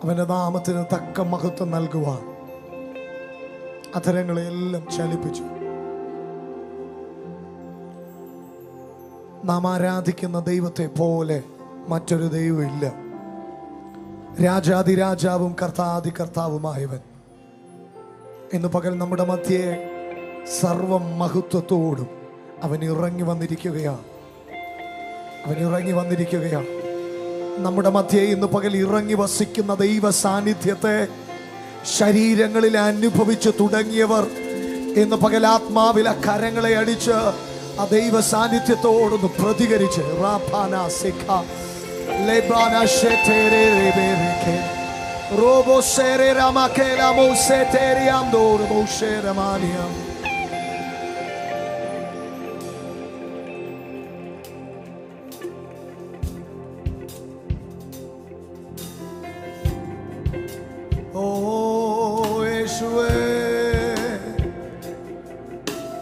അവൻ്റെ നാമത്തിന് തക്ക മഹത്വം നൽകുവാൻ അധരങ്ങളെല്ലാം ചലിപ്പിച്ചു. നാം ആരാധിക്കുന്ന ദൈവത്തെ പോലെ മറ്റൊരു ദൈവമില്ല. രാജാതിരാജാവും കർത്താതി കർത്താവുമായവൻ ഇന്ന് പകൽ നമ്മുടെ മധ്യേ സർവ മഹത്വത്തോടും അവൻ ഇറങ്ങി വന്നിരിക്കുകയാണ്. നമ്മുടെ മധ്യേ ഇന്ന് പകൽ ഇറങ്ങി വസിക്കുന്ന ദൈവ സാന്നിധ്യത്തെ ശരീരങ്ങളിൽ അനുഭവിച്ചു തുടങ്ങിയവർ ഇന്ന് പകൽ ആത്മാവിൽ ആ കരങ്ങളെ അടിച്ച് ആ ദൈവ സാന്നിധ്യത്തോടൊന്ന് പ്രതികരിച്ച്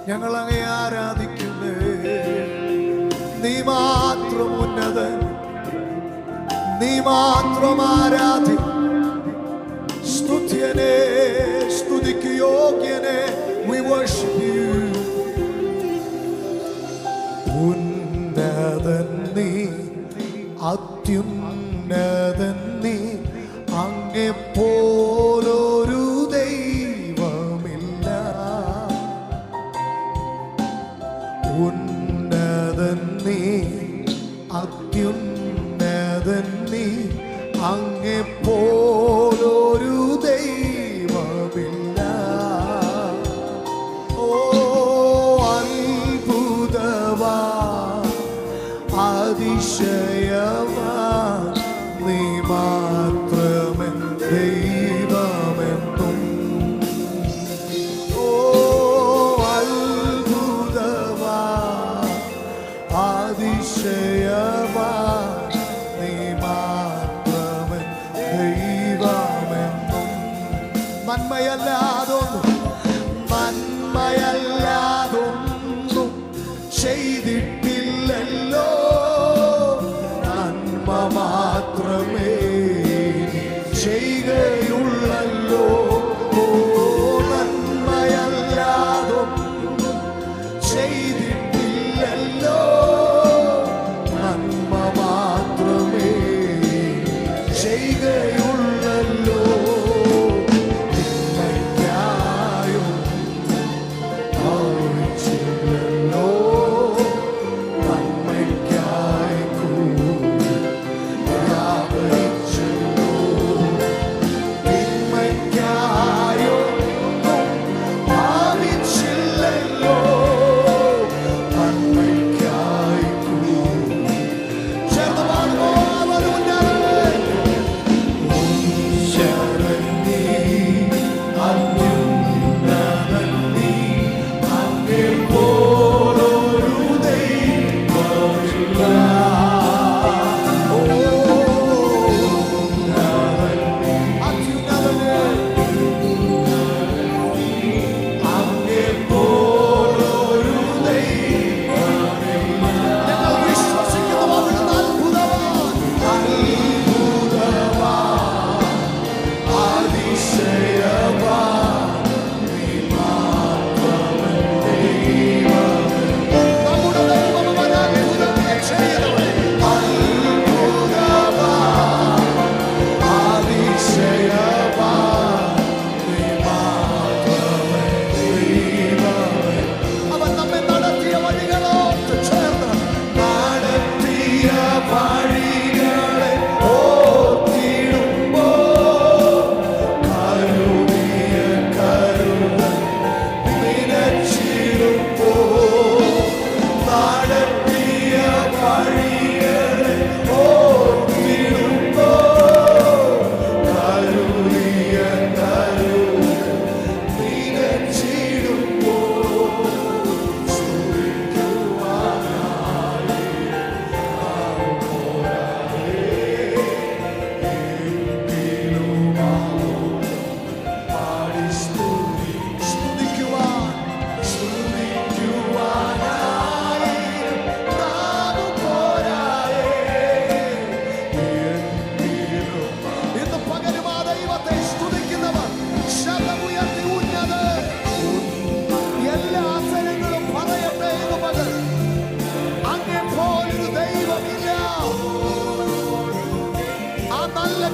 ഞങ്ങൾ അങ്ങേ ആരാധിക്കുന്നേ. നീ മാത്രം ഉന്നതൻ, നീ മാത്രം ആരാധി. സ്തുത്യനേ, സ്തുതിക്ക് യോഗ്യനേ. We worship you. ഉന്നതൻ നീ, അത്യുന്നതൻ നീ, അങ്ങെപ്പോലൊരു ദൈവമില്ല. ഉന്നതൻ നീ, അത്യുന്നതൻ നീ, അങ്ങെപ്പോലൊരു ദൈവമില്ല. ഓ അത്ഭുതവാ, അതിശയവാ, നീ മാത്രമേ ദൈവമെന്നും. ഓ അത്ഭുതവാ, അതിശയവാ, നീ മാത്രമേ ദൈവമെന്നും. നന്മയല്ലാതൊന്നും ചെയ്തിട്ടില്ലല്ലോ. നന്മ മാത്രമേ ചെയ്യുകയുള്ളല്ലോ. ഓ നന്മയല്ലാതൊന്നും ചെയ്തിട്ടില്ലല്ലോ. നന്മ മാത്രമേ ചെയ്യുകയുള്ളല്ലോ.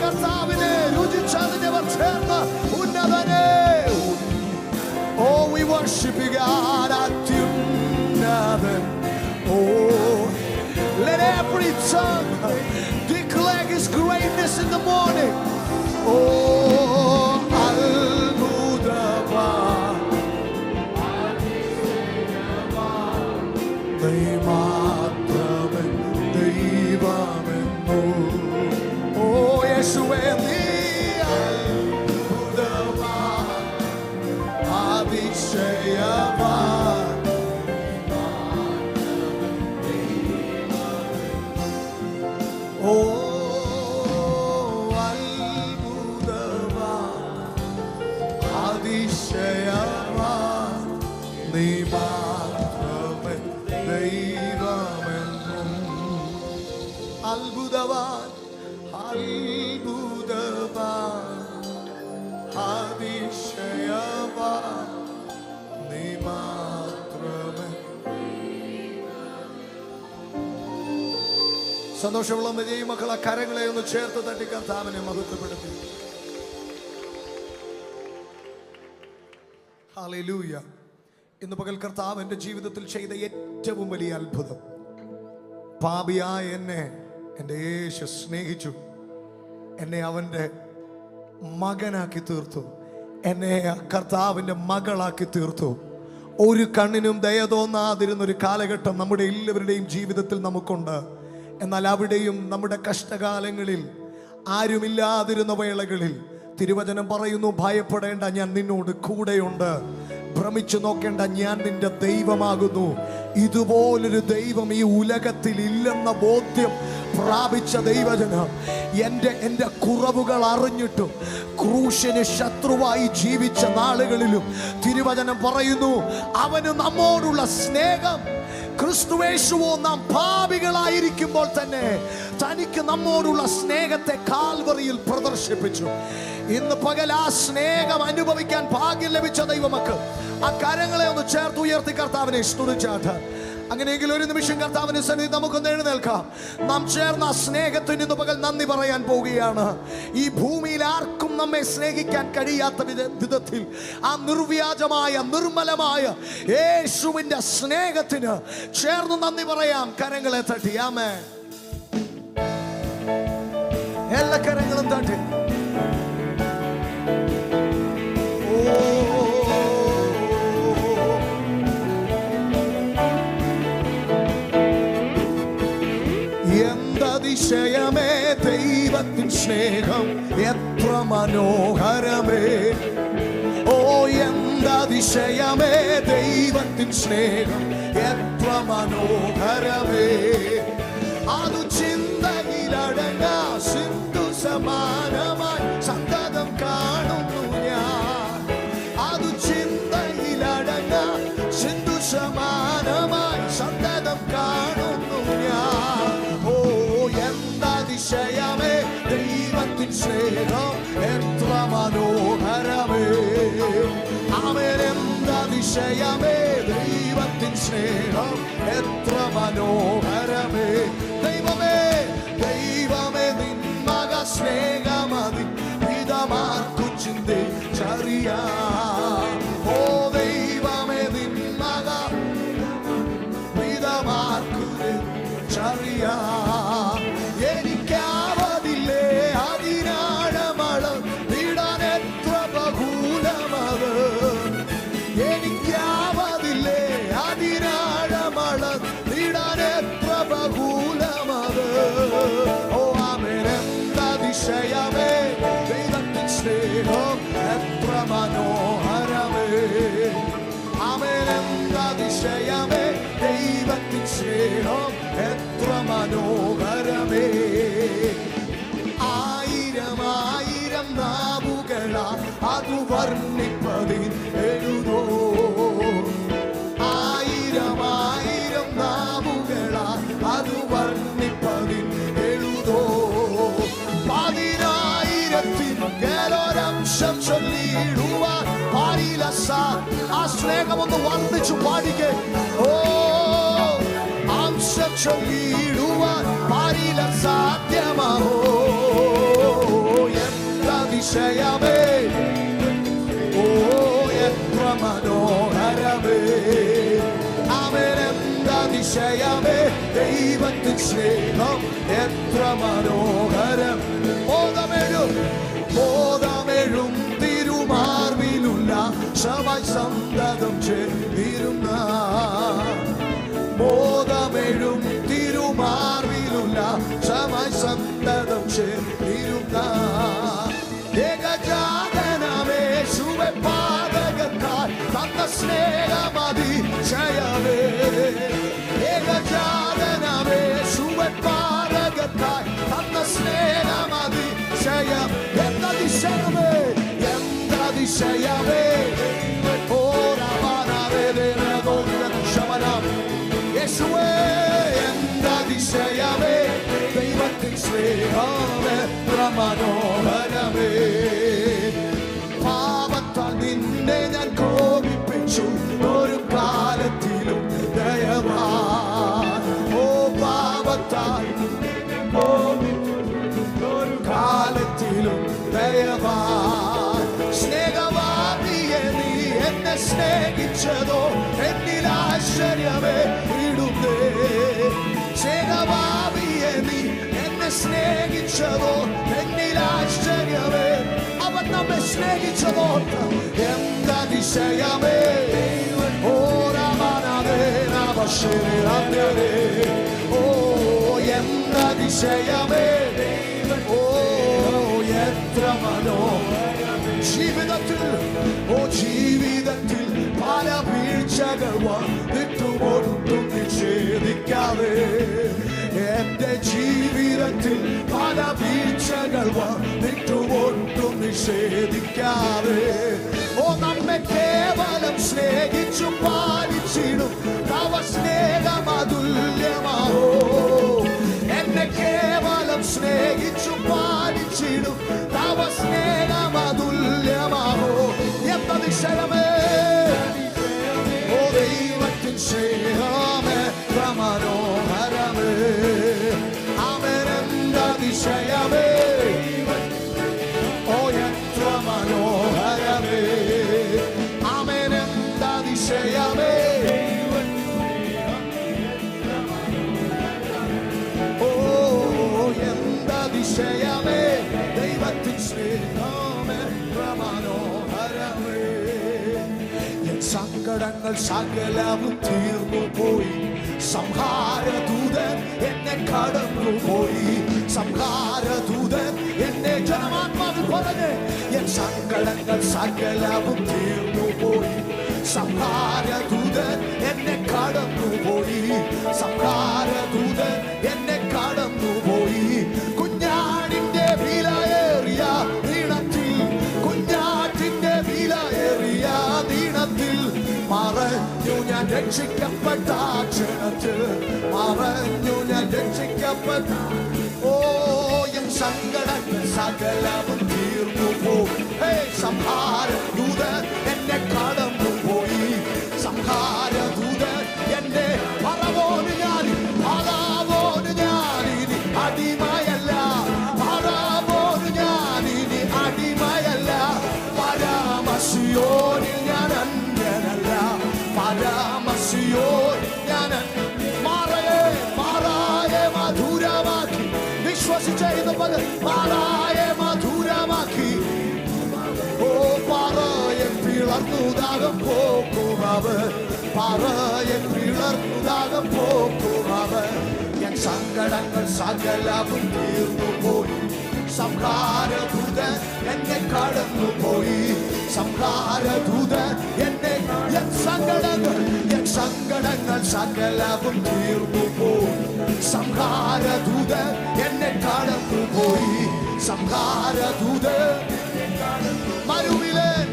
കർത്താവിനെ രുചിച്ചതിനവർ ചേർന്ന് ഉന്നതനെ. Oh, we worship you, God, അത്യുന്നതൻ. Oh, let every tongue declare His greatness in the morning. Oh, അത്ഭുതവാൻ, നീ മാത്രമേ ദൈവമെന്നോ. ഓ യേശുവേ, നീ അത്ഭുതവാൻ, അതിശയവാൻ, ഓ അത്ഭുതവാൻ, അതിശയവാൻ, നീ മാത്രമേ ദൈവമെന്നും. അത്ഭുതവാൻ, അത്ഭുതവാൻ, അതിശയവാൻ, നീ മാത്രമേ. സന്തോഷമുള്ള ദൈവമക്കൾ ആ കരങ്ങളെ ഒന്ന് ചേർത്ത് തട്ടി കർത്താവിനെ മഹത്വപ്പെടുത്തി. ഹല്ലേലൂയ. ഇന്ന് പകൽ കർത്താവ് എൻ്റെ ജീവിതത്തിൽ ചെയ്ത ഏറ്റവും വലിയ അത്ഭുതം, പാപിയായ എന്നെ എൻ്റെ യേശു സ്നേഹിച്ചു. എന്നെ അവൻ്റെ മകനാക്കി തീർത്തു. എന്നെ കർത്താവിൻ്റെ മകളാക്കി തീർത്തു. ഒരു കണ്ണിനും ദയ തോന്നാതിരുന്നൊരു കാലഘട്ടം നമ്മുടെ എല്ലാവരുടെയും ജീവിതത്തിൽ നമുക്കുണ്ട്. എന്നാൽ അവിടെയും നമ്മുടെ കഷ്ടകാലങ്ങളിൽ, ആരുമില്ലാതിരുന്ന വേളകളിൽ തിരുവചനം പറയുന്നു, ഭയപ്പെടേണ്ട, ഞാൻ നിന്നോട് കൂടെയുണ്ട്. ഭ്രമിച്ചു നോക്കേണ്ട, ഞാൻ നിന്റെ ദൈവമാകുന്നു. ഇതുപോലൊരു ദൈവം ഈ ഉലകത്തിൽ ഇല്ലെന്ന ബോധ്യം പ്രാപിച്ച ദൈവജനം എൻ്റെ കുറവുകൾ അറിഞ്ഞിട്ടും ക്രൂശിന് ശത്രുവായി ജീവിച്ച നാളുകളിലും തിരുവചനം പറയുന്നു, അവന് നമ്മോടുള്ള സ്നേഹം, ക്രിസ്തുയേശുവോ നാം പാപികളായിരിക്കുമ്പോൾ തന്നെ തനിക്ക് നമ്മോടുള്ള സ്നേഹത്തെ കാൽവറിയിൽ പ്രദർശിപ്പിച്ചു. ഇന്ന് പകൽ ആ സ്നേഹം അനുഭവിക്കാൻ ഭാഗ്യം ലഭിച്ച ദൈവമക്കൾ ആ കരങ്ങളെ ഒന്ന് ചേർത്ത് ഉയർത്തി കർത്താവിനെ സ്തുതിച്ചാട്ട്. അങ്ങനെയെങ്കിൽ ഒരു നിമിഷം കർത്താവിന്റെ സന്നിധി നമുക്കൊന്ന് എഴുന്നേൽക്കാം. നാം ചേർന്ന ആ സ്നേഹത്തിന് ഇന്ന് പകൽ നന്ദി പറയാൻ പോവുകയാണ്. ഈ ഭൂമിയിൽ ആർക്കും നമ്മെ സ്നേഹിക്കാൻ കഴിയാത്ത വിധത്തിൽ ആ നിർവ്യാജമായ, നിർമ്മലമായ യേശുവിന്റെ സ്നേഹത്തിന് ചേർന്ന് നന്ദി പറയാം. കരങ്ങളെ തട്ടി ആമേൻ. എല്ലാ കരങ്ങളും തട്ടി. എന്തതിശയമേ ദൈവത്തിൻ സ്നേഹം, എത്ര മനോഹരമേ. ഓ എന്തതിശയമേ ദൈവത്തിൻ സ്നേഹം, എത്ര മനോഹരമേ. അതു ചിന്തയിലടങ്ങാ സിന്ധു സമാനമായി സന്തതം കാണുന്നു ഞാൻ. അത് ചിന്തയിലടങ്ങാ സിന്ധു സമാനമായി സന്തതം കാണുന്നു ഞാൻ. ഓ എന്തതിശയമേ ദൈവത്തിൻ സ്നേഹം, എത്ര മനോഹരമേ. ആമേൻ. എന്തതിശയമേ ദൈവത്തിൻ സ്നേഹം, എത്ര മനോഹരമേ. ദൈവമേ, ദൈവമേ, നിൻ മക സ്നേഹമതി പിതാമാർക്കു ചിന്തിച്ചറിയാ. ഓ ദൈവമേ, നിൻ മക പിതാമാർക്കു ചറിയാ. എനിക്കാവതില്ലേ അതിനാഴമളം വിടാൻ എത്ര ബഹുലമത്. എനിക്കാവതില്ലേ അതിനാഴമളം വിടാൻ എത്ര ബഹുലമത്. ഓ ആമേൻ. എന്തതിശയമേ ദൈവത്തിൻ സ്നേഹം, എത്ര മനോഹരമേ. ആമേൻ. എന്തതിശയമേ ദൈവത്തിൻ സ്നേഹം, എത്ര മനോഹരമേ. ആയിരം ആയിരം നാവുകളാ അതു വർണ്ണിപ്പതിൽ എഴുതോ. ആയിരം ആയിരം നാവുകളാ അതു വർണ്ണിപ്പതിൽ എഴുതോ. 10,000 കേലോരംശം ചൊല്ലിയിടുവാൻ പാരിലസ. ആ സ്നേഹമൊന്ന് വർണ്ണിച്ചു പാടിക്കേ. ഓ അംശം ചൊല്ലിയിടുവാൻ പാരില സാധ്യമാവോ. എന്താതിശയമേ, ഓ എത്ര മനോഹരമേ, ആമേൻ എന്താതിശയമേ, ദൈവത്തിൻ സ്നേഹം എത്ര മനോഹരം. ബോധമെഴും തിരുമാർവിലുള്ള ശമായി സന്തതം ചേർന്നിരുന്ന, ബോധമെഴും തിരുമാർവിലുള്ള ശമായി സന്തതം ചേർന്നിരുന്ന ഏകജാതനമേശുവെ പാതകത്താൽ തന്ന സ്നേഹമതിശയമേ, ഏകജാതനമേശുവെ പാതകത്താൽ തന്ന സ്നേഹമതിശയം. എന്തതിശയമേ, എന്തതിശയമേ, യേശുവേ എന്തതിശയമേ, ദൈവത്തിൻ സ്നേഹമേ മനോഹരമേ. പാപത്താൽ നിന്നെ ഞാൻ കോപിപ്പിച്ചു ഒരു കാലത്തിലും ദയവാൻ, ഓ പാപത്താൽ ഒരു കാലത്തിലും ദയവാൻ. സ്നേഹവാദിയെ നീ എന്നെ സ്നേഹിച്ചതോ എന്നിൽ ആശ്ചര്യമേ ഇടുന്നേ. സ്നേഹവാദിയെ നീ എന്നെ സ്നേഹിച്ചതോ എന്നിൽ ആശ്ചര്യമേ. അവൻ നമ്മെ സ്നേഹിച്ചതോ എന്തതിശയമേ, ഓ രാമനാഥേ നമശിരേ, ഓ എന്തതിശയമേ, ഓ എത്ര മനോഹരം. ജീവിതത്തിൽ പല വീഴ്ചകൾ വന്നിട്ടും ഒട്ടും നിഷേധിക്കാതെ, എന്റെ ജീവിതത്തിൽ പല വീഴ്ചകൾ വന്നിട്ടും ഒട്ടും നിഷേധിക്കാതെ, ഓ നമ്മെ കേവലം സ്നേഹിച്ചു പാലിച്ചിടും തവ സ്നേഹം അതുല്യമാവോ. എന്നെ കേവലം സ്നേഹിച്ചു പാലിച്ചിടും തവ സ്നേഹം അതുല്യമാവോ. എന്തതിശയമേ, ഓ ദൈവത്തിൻ സ്നേഹമേ മനോഹരമേ, ആമേൻ എന്തതിശയമേ, ഓ എത്ര മനോഹരമേ, ആമേൻ എന്തതിശയമേ, ഓ എന്തതിശയമേ, ദൈവത്തിൻ സ്നേഹമേ മനോഹരമേ. സങ്കടങ്ങൾ സകലവും തീർന്നു പോയി, സംഹാരദൂതൻ എന്നെ കടന്നുപോയി. സംഹാരദൂതൻ എന്നെ ജനമാത്മാവിൽ പറഞ്ഞ്, എൻ സങ്കടങ്ങൾ സകലവും തീർന്നു പോയി, സംഹാരദൂതൻ എന്നെ കടന്നുപോയി. സംഹാരദൂതൻ എന്നെ കടന്നുപോയി. കുഞ്ഞാടിന്റെ വിലയേറിയ നീളത്തിൽ, കുഞ്ഞാട്ടിന്റെ വിലയേറിയ നീളത്തിൽ മറഞ്ഞു ഞാൻ രക്ഷിക്കപ്പെട്ട ക്ഷണത്തിൽ, മറഞ്ഞു ഞാൻ രക്ഷിക്കപ്പെട്ട. ഓ എൻ സങ്കടങ്ങൾ സകലവും തീർന്നു പോയി, സംഹാരദൂതൻ എന്നെ കടന്നുപോയി. സംഹാരദൂതൻ എന്നെ പറവോന് ഞാൻ, പറവോന് ഞാനിനി അടിമയല്ല, പറവോന് ഞാനിനി അടിമയല്ല. പരാമസിയോനിൽ ഞാൻ അന്യനല്ല, പരാമസിയോനിൽ ഞാൻ മാറായെ മധുരമാക്കി വിശ്വസിച്ച മാറായെ മധുരമാക്കി. ഓ പാറയെ പിളർന്നു ദാഹം പോക്കുമവൻ, പാറയെ പിളർന്നു ദാഹം പോക്കുമവൻ. എൻ സങ്കടങ്ങൾ സകലവും തീർന്നു പോയി, സംഹാരദൂതൻ എന്നെ കടന്നുപോയി. സംഹാരദൂതൻ എന്നെ, എൻ സങ്കടങ്ങൾ സകലവും തീർന്നു പോയി, സംഹാരദൂതൻ എന്നെ കടന്നുപോയി. സംഹാരദൂതൻ മരുവിലൻ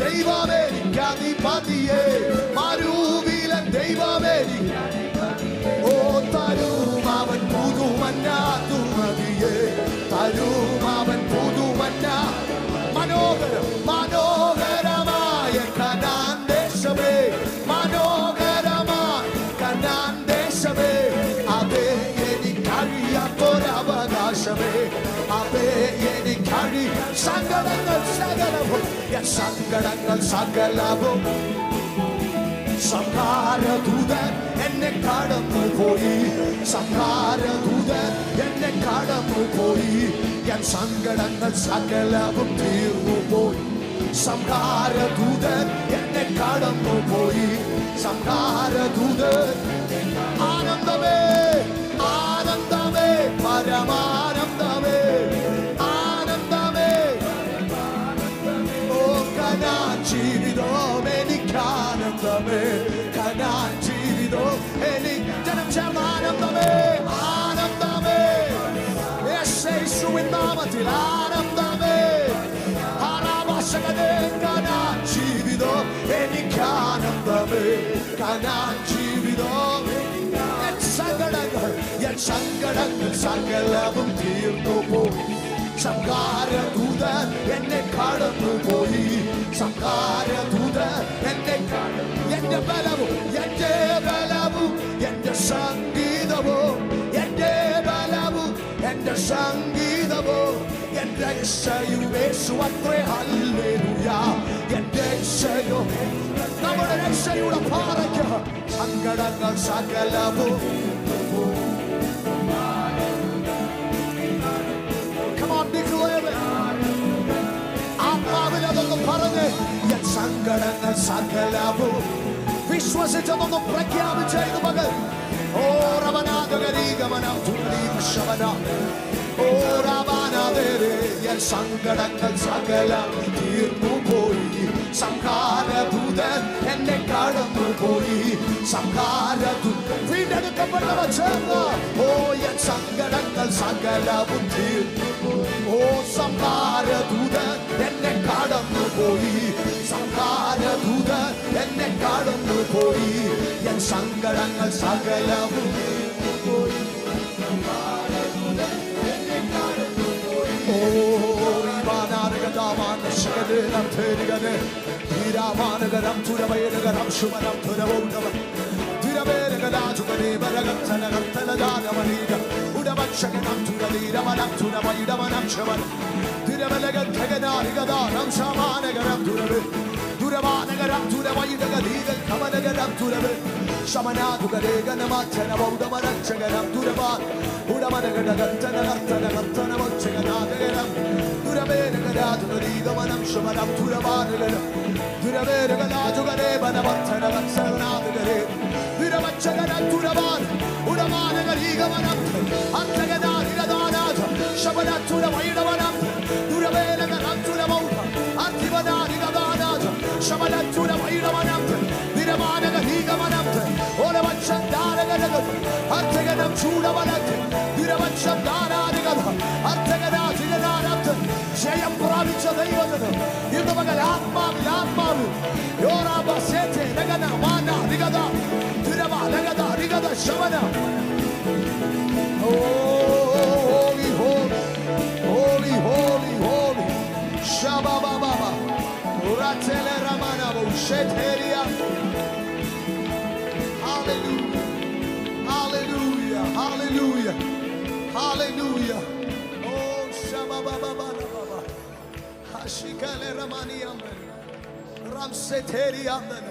ദൈവമേ അധിപതിയെ, മരുവിലൻ ദൈവമേ ഓ തരും അവൻ പുതുമന്നാതു മതിയെ, തരും അവൻ പുതുമന്ന. മനോഹരമായ കനാൻ ദേശമേ, മനോഹരമായ കനാൻ ദേശമേ, അതേ എനിക്കറിയാത്തൊരവകാശമേ, അതേ എനിക്കറിയാത്ത വഴി സങ്കടങ്ങൾ സകലവും സങ്കടങ്ങൾ സകലവും സംഹാരദൂതൻ എന്നെ കടന്നുപോയി സംഹാരദൂതൻ എന്നെ കടന്നുപോയി ഞാൻ സങ്കടങ്ങൾ സകലവും തീർന്നുപോയി സംഹാരദൂതൻ എന്നെ കടന്നുപോയി സംഹാരദൂതൻ ആനന്ദമേ ആനന്ദമേ പരമാനന്ദമേ ആനന്ദമേ ഓ കനാൻ ജീവിതം എനിക്കാനന്ദമേ കനാൻ ജീവിതം എനിക്ക് ജനം ചേർന്നാനന്ദമേ ആനന്ദമേ യേശുവിൻ നാമത്തിൽ ആനന്ദമേ ആരാധകനേ കനാൻ ജീവിതം എനിക്കാനന്ദമേ കനാൻ ജീവിതം സങ്കടങ്ങൾ സകലവും തീർന്നുപോയി സംഹാരദൂതൻ എന്നെ കടന്നുപോയി സംഹാരദൂതൻ എന്നെ എന്റെ ബലവും എന്റെ സംഗീതവും എന്റെ ബലവും എന്റെ സംഗീതവും എന്റെ രക്ഷയും യേശു അത്രേ ഹല്ലേലൂയ എന്റെ രക്ഷയും നമ്മുടെ രക്ഷയുടെ പാറയ്ക്ക് സങ്കടങ്ങൾ സകലവും ആത്മാവിലതൊന്നും പറഞ്ഞ് സങ്കടങ്ങൾ സകലവും വിശ്വസിച്ചതൊന്നും പ്രഖ്യാപിച്ച ഇത് മകൻ ഓ രമനാഗരീഗമനം ഓ രാമാനാഥേരേ സങ്കടങ്ങൾ സകലം തീർന്നുപോയി സംഹാരദൂതൻ എന്നെ കടന്നുപോയി സംഹാരദൂതൻ വീണ്ടെടുക്കപ്പെട്ടവർ ചേർന്ന് ഓ സങ്കടങ്ങൾ സകലവും തീർന്നു ഓ സംഹാരദൂതൻ എന്നെ കടന്നുപോയി സംഹാരദൂതൻ എന്നെ കടന്നുപോയി എൻ സങ്കടങ്ങൾ സകലവും പോയി ീരാമാനഗരം തുരവയനഗരം ശുഭനം തുരവൗടവ ഉടവക്ഷകനം തുരവീരമനം തുരവൈടമനം ശവൻ തിരവലഗന്ധകനാരികദാനം ശമാനഗരം തുരവ് ദുരവാനഗരം തുരവൈടകലീകൾ കമനഗരം തുരവ് ശമനാതുകരേകനമാച്ചനവൗടമരക്ഷകരം തുരവാൻ ഉടമനഗടകത്തനകർത്തനകർത്തനവക്ഷകനാഗരം ദുരവേരകരാതുകരീകമനം ശുഭനം തുരവാനഗരം ദുരവേരകലാജുകരേ വനവത്തനവത്സരണാതുകരേ ദുരവക്ഷകരം തുരവാൻ ഉടമാനഗരീകമനം അർത്ഥകനാരികദാനാഥ ശമനത്തുരവൈടവനം ദുരവേരകരം തുരവൗ അർത്ഥിവനാരികദാനാഥ ശമനത്തുരവൈടവനം ദിരമാനഗരീകമനം ഓരവക്ഷം ധാരകനകം അർത്ഥകനം ചൂടവനത്ത് ദിരവക്ഷം ധാരാരികത അർത്ഥകനാധികനാനത്ത് ജയം പ്രാപിച്ച ദൈവത്തിന് ഇന്ന് മകൻ ആത്മാവിൽ ആത്മാവിൽ യോറാബസേത്തെ നഗന മാന റിഗത ദിരവ നഗത റിഗത ശമന holy holy holy holy holy shababa uratele ramana usheteria hallelujah hallelujah hallelujah hallelujah oh shababa hashikale ramani amber ramseteri amber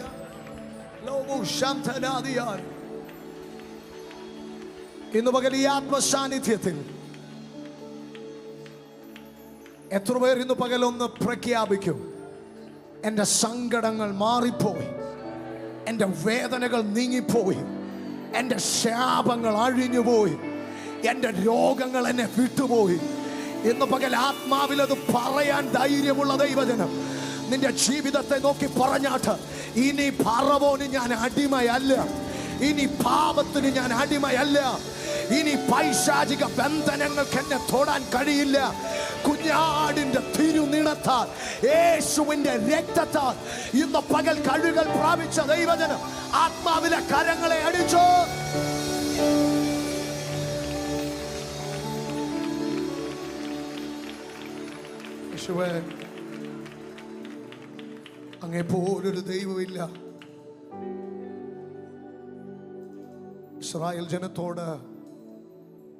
lobo shamtanadiyar ഇന്ന് പകൽ ഈ ആത്മസാന്നിധ്യത്തിൽ എത്ര പേർ ഇന്ന് പകൽ ഒന്ന് പ്രഖ്യാപിക്കും എൻ്റെ സങ്കടങ്ങൾ മാറിപ്പോയി എൻ്റെ വേദനകൾ നീങ്ങിപ്പോയി എൻ്റെ ശാപങ്ങൾ അഴിഞ്ഞുപോയി എൻ്റെ രോഗങ്ങൾ എന്നെ വിട്ടുപോയി ഇന്ന് പകൽ ആത്മാവിൽ അത് പറയാൻ ധൈര്യമുള്ള ദൈവജനം നിന്റെ ജീവിതത്തെ നോക്കി പറഞ്ഞാട്ട് ഇനി ഫറവോന് ഞാൻ അടിമയല്ല ഇനി പാപത്തിന് ഞാൻ അടിമയല്ല ഇനി പൈശാചിക ബന്ധനങ്ങൾക്ക് എന്നെ തൊടാൻ കഴിയില്ല കുഞ്ഞാടിന്റെ തിരുനിണത്താൽ യേശുവിന്റെ രക്തത്താൽ ഇന്ന് പകൽ കഴുകൽ പ്രാപിച്ച ദൈവജനം ആത്മാവിലെ കരങ്ങളെ അടിച്ചോ യേശുവേ അങ്ങേപ്പോലൊരു ദൈവമില്ല ഇസ്രായേൽ ജനത്തോട്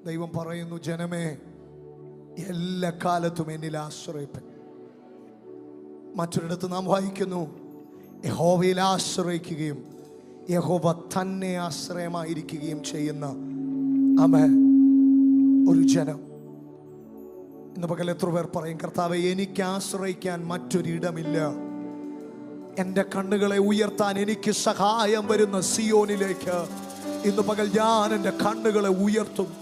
ദൈവം പറയുന്നു ജനമേ എല്ലാ കാലത്തും എന്നിൽ ആശ്രയിപ്പൻ. മറ്റൊരിടത്ത് നാം വായിക്കുന്നു, യഹോവയിൽ ആശ്രയിക്കുകയും യഹോവ തന്നെ ആശ്രയമായിരിക്കുകയും ചെയ്യുന്ന ഒരു ജനം. ഇന്ന് പകൽ എത്ര പേർ പറയും, കർത്താവേ, എനിക്ക് ആശ്രയിക്കാൻ മറ്റൊരിടമില്ല. എൻ്റെ കണ്ണുകളെ ഉയർത്താൻ എനിക്ക് സഹായം വരുന്ന സിയോനിലേക്ക് ഇന്ന് പകൽ ഞാൻ എൻ്റെ കണ്ണുകളെ ഉയർത്തുന്നു,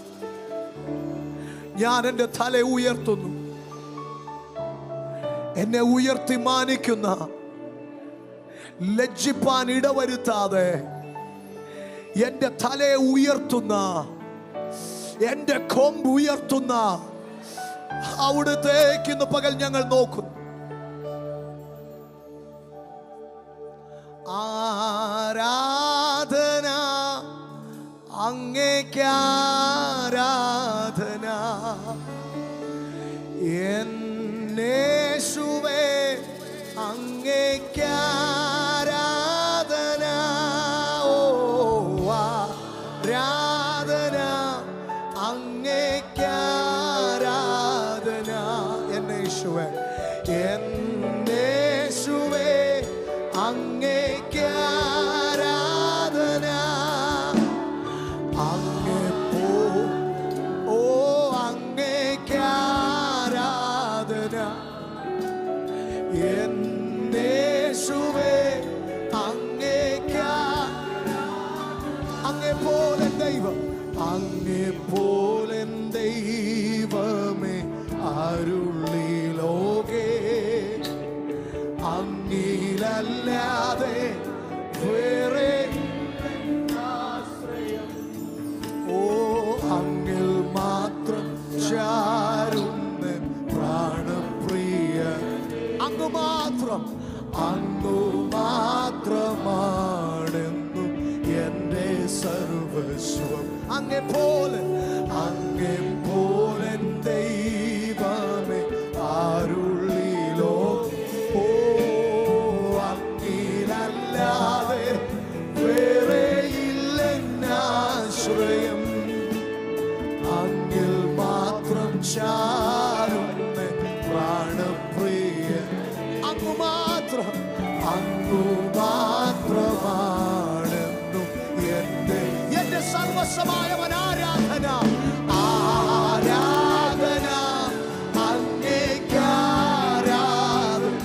ഞാൻ എൻ്റെ തല ഉയർത്തുന്നു. എന്നെ ഉയർത്തി മാനിക്കുന്ന, ലജ്ജിപ്പാൻ ഇടവരുത്താതെ എൻ്റെ തലയെ ഉയർത്തുന്ന, എൻ്റെ കൊമ്പ് ഉയർത്തുന്ന അവിടുത്തേക്ക് ഇന്ന് പകൽ ഞങ്ങൾ നോക്കുന്നു. ആരാധന അങ്ങേക്ക്, ആരാധന എന്നേശുവേ അങ്ങേക്ക് ആരാധന. ഓ ആരാധന അങ്ങേക്ക് ആരാധന. എന്നേശുവേ, എന്നേശുവേ അങ്ങേക്ക് ആരാധന. അങ്ങേപ്പോ ഓ അങ്ങേക്ക് ആരാധന. എന്നേശുവേ അങ്ങേക്ക്, അങ്ങേപ്പോലെ ദൈവം, അങ്ങേപ്പോലെ ദൈവമേ അരുളി ലോകേ, അങ്ങിലല്ലാതെ വേറെ ആശ്രയം. ഓ അങ്ങിൽ മാത്രം ചാരുന്ന പ്രാണപ്രിയ, അങ്ങ് മാത്രം, അങ്ങു മാത്രമാണെന്നും എൻ്റെ സർവസ്വം. അങ്ങെപ്പോലെ, അങ്ങെപ്പോലെ ദൈവമേ അരുളിലോ. ഓ അങ്ങിലല്ലാതെ വേറെ ഇല്ലെന്നാശ്രയം. അങ്ങിൽ മാത്രം ചാരുന്ന പ്രാണപ്രിയ, അങ്ങു മാത്രം, അങ്ങു മാത്രമാണെന്നും എൻ്റെ സർവസ്വമായവൻ. ആരാധന, ആരാധന അങ്ങേക്ക് ആരാധന.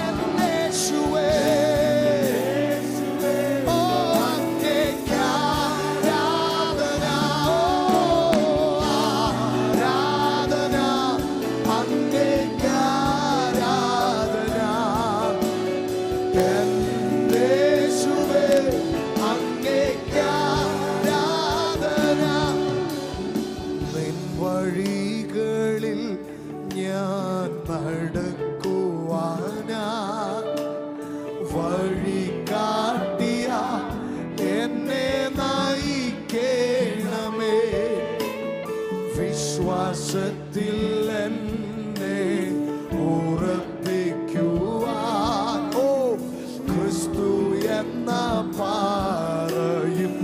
എന്നേശുവേ ഓ അങ്ങേക്ക് ആരാധന. ഓ ആരാധന അങ്ങേക്ക് ആരാധന. എന്നേശുവേ അങ്ങേക്ക് ആരാധന. നിൻ വഴികളിൽ ഞാൻ നടക്കുവാനാ, വഴി കാട്ടിയ എന്നെ നയിക്കണമേ. വിശ്വാസത്തിൽ എന്നെ ഉറപ്പിക്കുവാൻ, ഓ ക്രിസ്തു എന്ന പാറയും.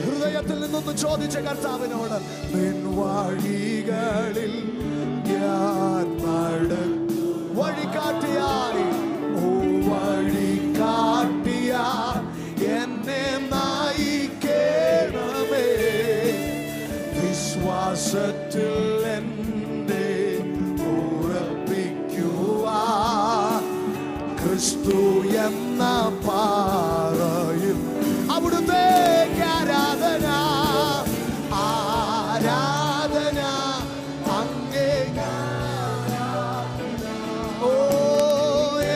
ഹൃദയത്തിൽ നിന്നൊന്ന് ചോദിച്ച കർത്താവിനോട്, നിൻ വഴികളിൽ ഞാൻ വഴികാട്ടിയായി, ഓ വഴികാട്ടിയായി എന്നെ നയിക്കണമേ. വിശ്വാസത്തിൽ എന്നെ ഉറപ്പിക്കുവാൻ, ക്രിസ്തു എന്ന പാറയിൽ അവിടുത്തേക്ക് ആരാധന. ആരാധന അങ്ങേക്ക്, ഓ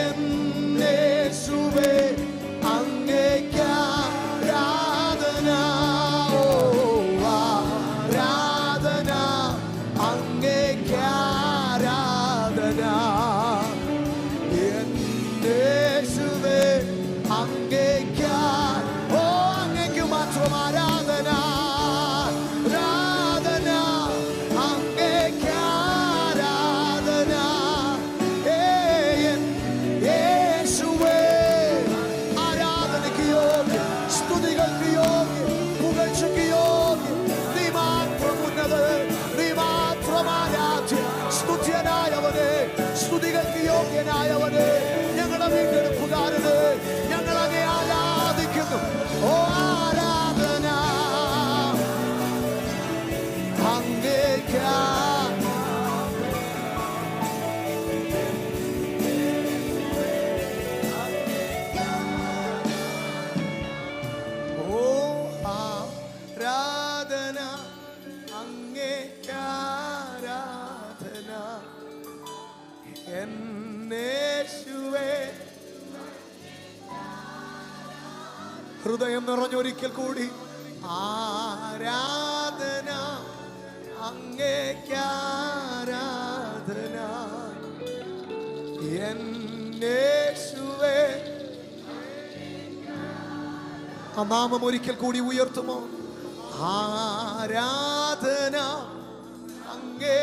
എന്നേശുവേ അങ്ങേക്ക് ആരാധന. ഓ ആരാധന അങ്ങേക്ക് ആരാധന. എന്നേശുവേ അങ്ങേക്ക് നസ്രയനായവന്, ഞങ്ങളുടെ വീണ്ടെടുപ്പുകാരന്, ഞങ്ങൾ അങ്ങേ ആരാധിക്കുന്നു. ഓ ആരാധന അങ്ങേക്കാ. ഹൃദയം നിറഞ്ഞൊരിക്കൽ കൂടി ആരാധന അങ്ങേക്കാരാധന യേശുവേ. ആ നാമം ഒരിക്കൽ കൂടി ഉയർത്തുമോ? ആരാധന അങ്ങേ